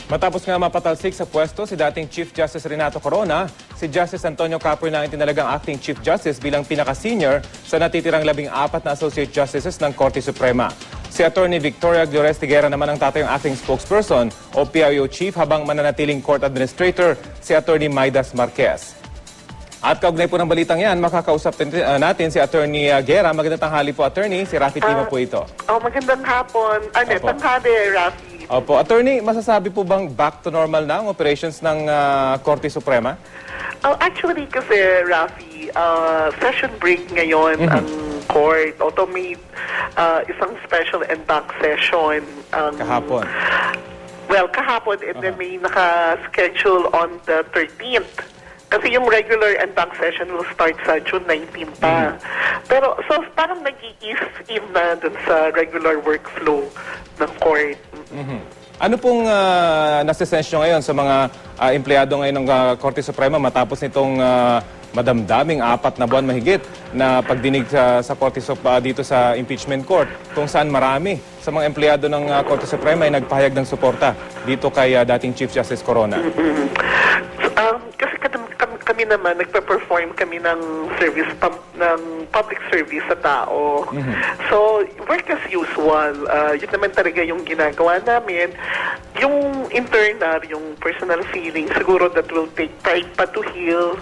Matapos nga mapatalsik sa pwesto si dating Chief Justice Renato Corona, si Justice Antonio Capri na itinalagang Acting Chief Justice bilang pinaka-senior sa natitirang 14 na Associate Justices ng Korte Suprema. Si Attorney Victoria Glores-Tiguera naman ang tatayong Acting Spokesperson o PIO Chief habang mananatiling Court Administrator si Attorney Maidas Marquez. At kaugnay po ng balitang yan, makakausap natin si Attorney Guerra. Magandang tanghali po, Attorney. Si Rafi Tima po ito. Magandang hapon. Tanghali, Rafi. Opo. Attorney, masasabi po bang back to normal na ang operations ng Korte Suprema? Actually, kasi, Rafi, session break ngayon ang court. Although may isang special and back session. Kahapon. Well, kahapon, and then may naka-schedule on the 13th. Kasi yung regular and bank session will start sa June 19 pa. Pero, so parang nag-i-ease in na dun sa regular workflow ng court. Ano pong nasa-sense nyo ngayon sa mga empleyado ngayon ng Korte Suprema matapos nitong madamdaming 4 na buwan mahigit na pagdinig sa Korte dito sa impeachment court kung saan marami sa mga empleyado ng Korte Suprema ay nagpahayag ng suporta dito kay dating Chief Justice Corona? Kasi kami naman, nagpa-perform kami ng service, ng public service sa tao. So, work as usual. Yun naman talaga yung ginagawa namin. Yung internal, yung personal feeling, siguro that will take time pa to heal.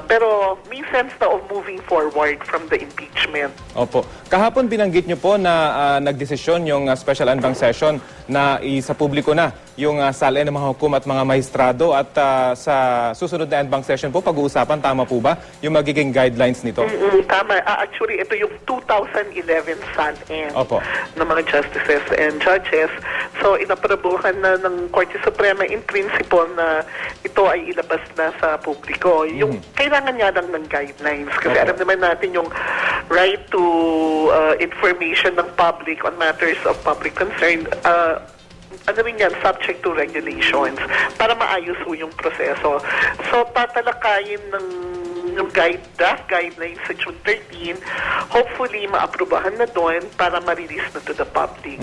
Pero may sense na of moving forward from the impeachment. Opo. Kahapon binanggit nyo po na nagdesisyon yung special and bank session na sa publiko na yung salin ng mga hukom at mga maestrado at sa susunod na and bank session po, pag-uusapan, tama po ba yung magiging guidelines nito? Tama. Actually, ito yung 2011 salin ng mga justices and judges. So, inaprobuhan na ng Korte Suprema in principle na ito ay ilabas na sa publiko. Yung kailangan nga lang ng guidelines kasi alam naman natin yung right to information ng public on matters of public concern, ano rin yan, subject to regulations para maayos po yung proseso. So, tatalakayin ng draft guidelines sa June 13, hopefully maaprubahan na doon para ma-release na to the public.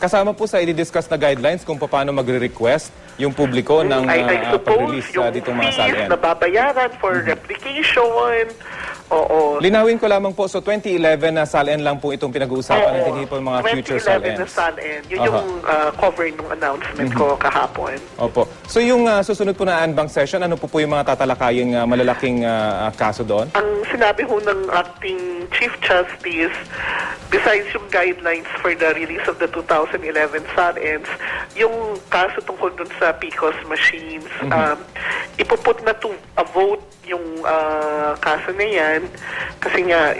Kasama po sa i-discuss na guidelines kung paano magre-request yung publiko ng pag-release ditong mga salin. Fees na babayaran for replication. Oo. Linawin ko lamang po, so 2011 na salin lang po itong pinag-uusapan at hindi po mga future salins. 2011 na salin. Yun yung cover ng announcement ko kahapon. Opo. So yung susunod po na and bank session, ano po yung mga tatalakaying malalaking kaso doon? Ang sinabi ho ng acting Chief Justice, besides yung guidelines for the release of the 2011 salins, yung kaso tungkol dun sa PCOS machines, ipuput na to a vote yung kaso na yan kasi nga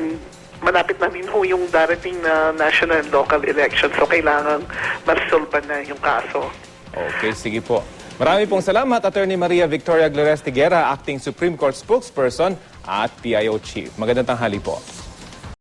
malapit na rin ho yung darating na national and local election, so kailangan ma-resolve na yung kaso. Okay, sige po. Marami pong salamat, Attorney Maria Victoria Glores-Tiguera, Acting Supreme Court Spokesperson at PIO Chief. Magandang tanghali po.